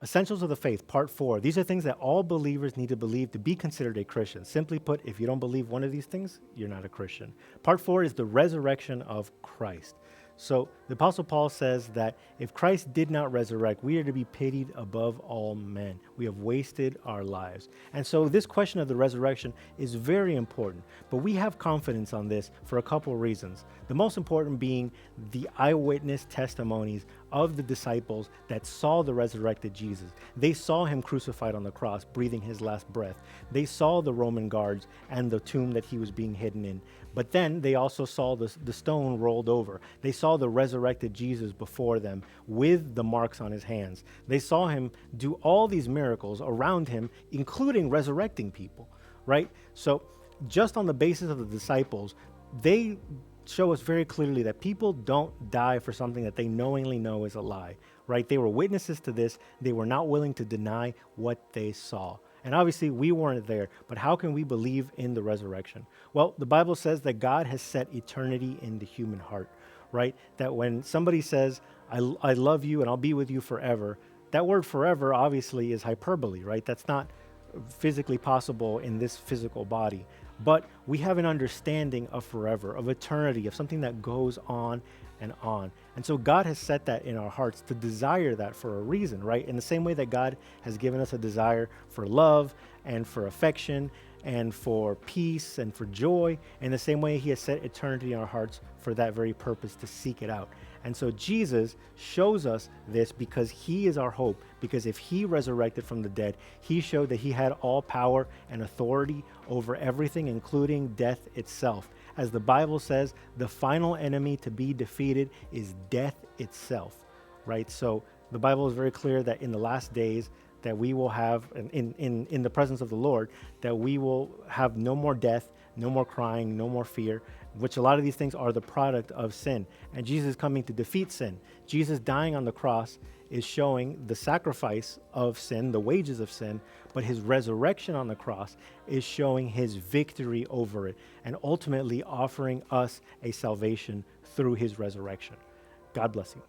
Essentials of the Faith, Part 4. These are things that all believers need to believe to be considered a Christian. Simply put, if you don't believe one of these things, you're not a Christian. Part 4 is the resurrection of Christ. So the Apostle Paul says that if Christ did not resurrect, we are to be pitied above all men. We have wasted our lives. And so this question of the resurrection is very important, but we have confidence on this for a couple of reasons. The most important being the eyewitness testimonies of the disciples that saw the resurrected Jesus. They saw him crucified on the cross, breathing his last breath. They saw the Roman guards and the tomb that he was being hidden in. But then they also saw the stone rolled over. They saw the resurrected Jesus before them with the marks on his hands. They saw him do all these miracles around him, including resurrecting people, right? So just on the basis of the disciples, they show us very clearly that people don't die for something that they knowingly know is a lie, right? They were witnesses to this. They were not willing to deny what they saw. And obviously we weren't there, but how can we believe in the resurrection? Well, the Bible says that God has set eternity in the human heart, right? That when somebody says, I love you and I'll be with you forever, that word forever obviously is hyperbole, right? That's not physically possible in this physical body. But we have an understanding of forever, of eternity, of something that goes on and on. And so God has set that in our hearts to desire that for a reason, right? In the same way that God has given us a desire for love and for affection and for peace and for joy, in the same way he has set eternity in our hearts for that very purpose, to seek it out. And so Jesus shows us this because he is our hope, because if he resurrected from the dead, he showed that he had all power and authority over everything, including death itself. As the Bible says, the final enemy to be defeated is death itself, right? So the Bible is very clear that in the last days that we will have, in the presence of the Lord, that we will have no more death, no more crying, no more fear, which a lot of these things are the product of sin. And Jesus is coming to defeat sin. Jesus dying on the cross is showing the sacrifice of sin, the wages of sin, but his resurrection on the cross is showing his victory over it and ultimately offering us a salvation through his resurrection. God bless you.